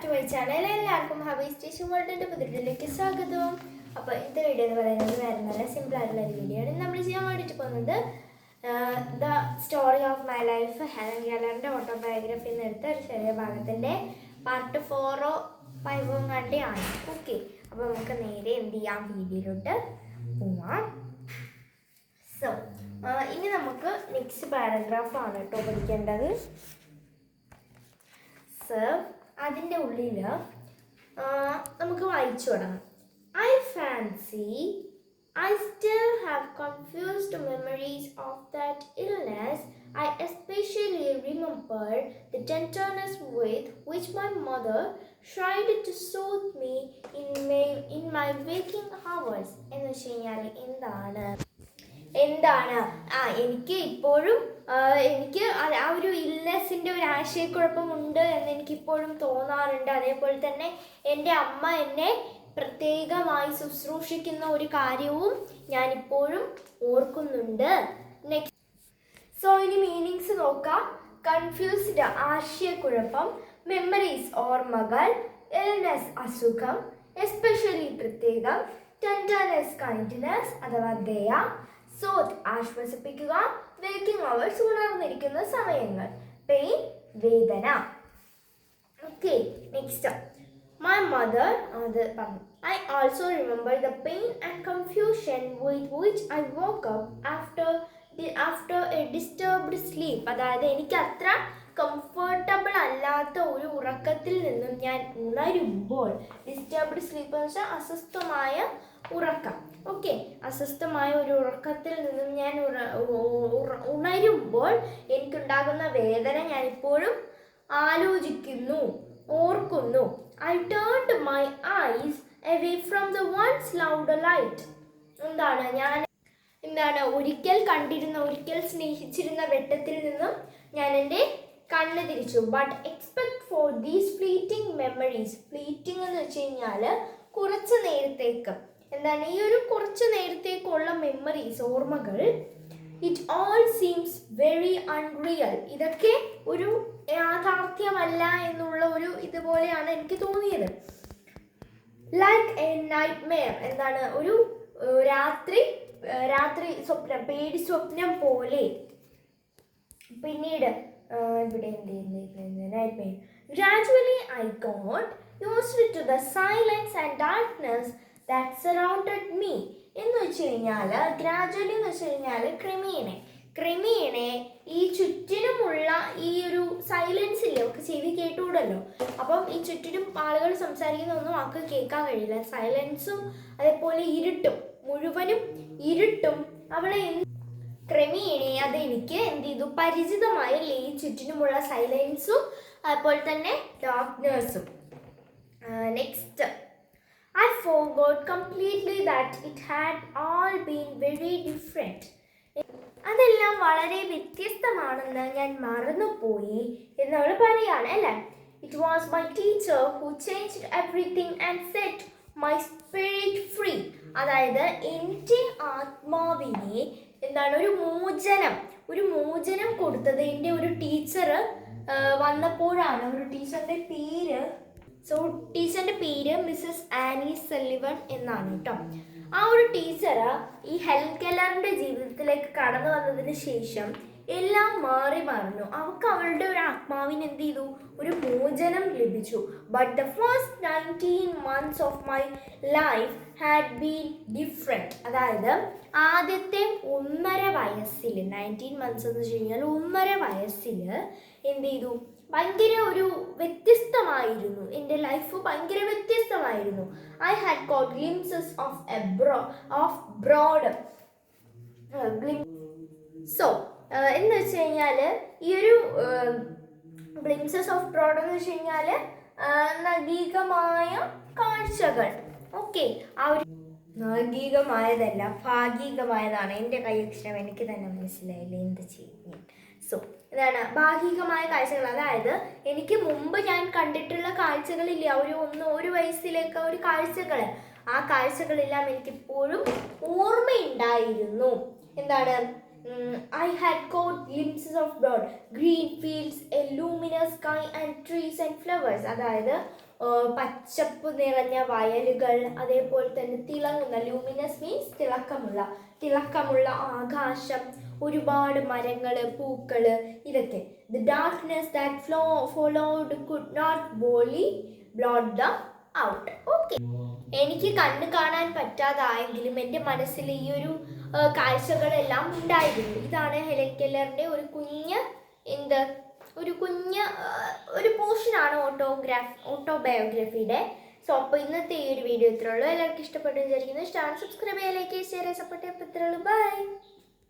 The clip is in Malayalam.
Back to my channel. എല്ലാവർക്കും ഹബീസ് സ്റ്റേഷൻ വേൾഡിൻ്റെ പുതിയതിലേക്ക് സ്വാഗതം. അപ്പോൾ ഇന്നത്തെ വീഡിയോ എന്ന് പറയുന്നത് നല്ല സിമ്പിളായിട്ടുള്ള ഒരു വീഡിയോ ആണ്. നമ്മൾ ചെയ്യാൻ വേണ്ടിയിട്ട് പോകുന്നത് the story of my life Helen കെല്ലറിൻ്റെ ഓട്ടോബയോഗ്രഫി എന്ന് എടുത്ത ഒരു ചെറിയ ഭാഗത്തിൻ്റെ പാർട്ട് 4 5 കണ്ടിയാണ്. ഓക്കെ, അപ്പോൾ നമുക്ക് നേരെ എന്ത് ചെയ്യാം, വീഡിയോയിലോട്ട് പോവാം. സോ ഇനി നമുക്ക് നെക്സ്റ്റ് പാരഗ്രാഫാണ് കേട്ടോ പഠിക്കേണ്ടത്. അതിൻ്റെ ഉള്ളിൽ നമുക്ക് വായിച്ചു തുടങ്ങാം. I fancy I still have confused memories of that illness. I especially remember the tenderness with which my mother tried to soothe me in my waking hours. എന്ന് വെച്ച് കഴിഞ്ഞാൽ എന്താണ് എനിക്ക് ഇപ്പോഴും എനിക്ക് ആ ഒരു ഇൽനെസ്സിൻ്റെ ഒരു ആശയക്കുഴപ്പമുണ്ട് എന്ന് എനിക്കിപ്പോഴും തോന്നാറുണ്ട്. അതേപോലെ തന്നെ എൻ്റെ അമ്മ എന്നെ പ്രത്യേകമായി ശുശ്രൂഷിക്കുന്ന ഒരു കാര്യവും ഞാനിപ്പോഴും ഓർക്കുന്നുണ്ട്. നെക്സ്റ്റ്, സോ ഇനി മീനിങ്സ് നോക്കാം. കൺഫ്യൂസ്ഡ് ആശയക്കുഴപ്പം, മെമ്മറീസ് ഓർമ്മകൾ, ഇൽനെസ് അസുഖം, എസ്പെഷ്യലി പ്രത്യേകം, ടെൻഡർനെസ് കൈൻഡ്നെസ് അഥവാ ദയ, സോത്ത് ആശ്വസിപ്പിക്കുക, വേക്കിംഗ് അവേഴ്സ് ഉണർന്നിരിക്കുന്ന സമയങ്ങൾ, പെയിൻ വേദന. Okay, next, my mother I also remember the pain and confusion with which I woke up after a disturbed sleep. അതായത് എനിക്ക് അത്ര കംഫർട്ടബിൾ അല്ലാത്ത ഒരു ഉറക്കത്തിൽ നിന്നും ഞാൻ ഉണരുമ്പോൾ, ഡിസ്റ്റർബ്ഡ് സ്ലീപ്പ് എന്ന് വെച്ചാൽ അസ്വസ്ഥമായ ഉറക്കം. ഓക്കെ, അസ്വസ്ഥമായ ഒരു ഉറക്കത്തിൽ നിന്നും ഞാൻ ഉണരുമ്പോൾ എനിക്കുണ്ടാകുന്ന വേദന ഞാൻ ഇപ്പോഴും ആലോചിക്കുന്നു, ഓർക്കുന്നു. I turned my eyes away from the once louder light. എന്താണ് ഒരിക്കൽ കണ്ടിരുന്ന, ഒരിക്കൽ സ്നേഹിച്ചിരുന്ന വെട്ടത്തിൽ നിന്നും ഞാൻ എൻ്റെ കണ്ണ് തിരിച്ചു. But expect for these fleeting memories. Fleeting എന്ന് വെച്ച് കഴിഞ്ഞാൽ കുറച്ച് നേരത്തേക്ക്, എന്താണ് ഈ ഒരു കുറച്ച് നേരത്തേക്കുള്ള മെമ്മറീസ്, ഓർമ്മകൾ. It all seems very unreal. ഇതൊക്കെ ഒരു യാഥാർത്ഥ്യമല്ല എന്നുള്ള ഒരു ഇതുപോലെയാണ് എനിക്ക് തോന്നിയത്. ലൈക്ക് എ നൈറ്റ് മെയർ, എന്താണ് ഒരു രാത്രി സ്വപ്നം, പേടി സ്വപ്നം പോലെ. പിന്നീട് ഇവിടെ nightmare. Gradually I got used to the silence and darkness that surrounded me. എന്ന് വെച്ച് കഴിഞ്ഞാൽ ഗ്രാജുവലി എന്ന് വെച്ച് കഴിഞ്ഞാൽ ക്രമേണ ഈ ചുറ്റിനുമുള്ള ഈ ഒരു സൈലൻസ് ഇല്ലേ, നമുക്ക് ചെവി കേട്ടുകൂടല്ലോ. അപ്പം ഈ ചുറ്റിനും ആളുകൾ സംസാരിക്കുന്ന ഒന്നും നമുക്ക് കേൾക്കാൻ കഴിയില്ല. സൈലൻസും അതേപോലെ ഇരുട്ടും, മുഴുവനും ഇരുട്ടും അവളെ ക്രമേണ അതെനിക്ക് എന്ത് ചെയ്തു, പരിചിതമായല്ലേ ഈ ചുറ്റിനുമുള്ള സൈലൻസും അതുപോലെ തന്നെ ഡാർക്ക്നെസ്സും. Next, I forgot completely that it had all been very different. അതെല്ലാം വളരെ വ്യത്യസ്തമാണെന്ന് ഞാൻ മറന്നുപോയി എന്നവൾ പറയാണ് അല്ലേ. It was my teacher who changed everything and set my spirit free. അതായത് എൻ്റെ ആത്മാവിനെ എന്താണ് ഒരു മോചനം കൊടുത്തത് എൻ്റെ ഒരു ടീച്ചർ വന്നപ്പോഴാണ്. ഒരു ടീച്ചറിൻ്റെ പേര് മിസ്സസ് ആനി സള്ളിവൺ എന്നാണ് കേട്ടോ. ആ ഒരു ടീച്ചർ ഈ ഹെലൻ കെല്ലറിൻ്റെ ജീവിതത്തിലേക്ക് കടന്നു വന്നതിന് ശേഷം എല്ലാം മാറി മറിഞ്ഞു. അവൾക്ക് അവളുടെ ഒരു ആത്മാവിന് എന്ത് ചെയ്തു, ഒരു മോചനം ലഭിച്ചു. But the first 19 months of my life had been different. അതായത് ആദ്യത്തെ 1.5 വയസ്സിൽ, 19 months എന്ന് വെച്ച് കഴിഞ്ഞാൽ 1.5 വയസ്സിൽ എന്ത് ചെയ്തു, ഭയങ്കര ഒരു വ്യത്യസ്തമായിരുന്നു. എൻ്റെ ലൈഫ് ഭയങ്കര വ്യത്യസ്തമായിരുന്നു. I had got glimpses of broad. So എന്ന് വെച്ച് കഴിഞ്ഞാൽ ഈ ഒരു ഗ്ലിംസസ് ഓഫ് ബ്രോഡ് എന്ന് വെച്ച് കഴിഞ്ഞാൽ നഗീകമായ കാഴ്ചകൾ. ഓക്കെ, ആ ഒരു നഗീകമായതല്ല, ഭാഗികമായതാണ്. എൻ്റെ കൈയക്ഷരം എനിക്ക് തന്നെ മനസ്സിലായില്ല, എന്ത് ചെയ്യും. സോ ഇതാണ് ഭാഗികമായ കാഴ്ചകൾ. അതായത് എനിക്ക് മുമ്പ് ഞാൻ കണ്ടിട്ടുള്ള കാഴ്ചകളില്ല, ഒരു വയസ്സിലേക്ക് ഒരു കാഴ്ചകൾ, ആ കാഴ്ചകളെല്ലാം എനിക്കിപ്പോഴും ഓർമ്മയുണ്ടായിരുന്നു. എന്താണ്, I had caught glimpses of broad green fields, a luminous sky and trees and flowers. അതായത് പച്ചപ്പ് നിറഞ്ഞ വയലുകൾ, അതേപോലെ തന്നെ തിളങ്ങുന്ന, ലൂമിനസ് മീൻസ് തിളക്കമുള്ള ആകാശം, ഒരുപാട് മരങ്ങൾ, പൂക്കൾ, ഇതൊക്കെ. The darkness that followed could not wholly blot them out. Okay, എനിക്ക് കണ്ണ് കാണാൻ പറ്റാതായെങ്കിലും എൻ്റെ മനസ്സിൽ ഈ ഒരു കാഴ്ചകളെല്ലാം ഉണ്ടായിരുന്നു. ഇതാണ് ഹെലൻ കെല്ലറിൻ്റെ ഒരു ഒരു പോർഷനാണ് ഓട്ടോബയോഗ്രഫിയുടെ. സോ അപ്പോൾ ഇന്നത്തെ ഈ ഒരു വീഡിയോ ഇത്രയുള്ളൂ. എല്ലാവർക്കും ഇഷ്ടപ്പെട്ടു വിചാരിക്കുന്നു. ഇഷ്ടമാണ് സബ്സ്ക്രൈബ് ചെയ്യുക, ലൈക്ക് ചെയ്യുക, ഷെയർ ചെയ്യുക, സപ്പോർട്ട് ചെയ്യുക. ഇത്രയുള്ളൂ. ബൈ.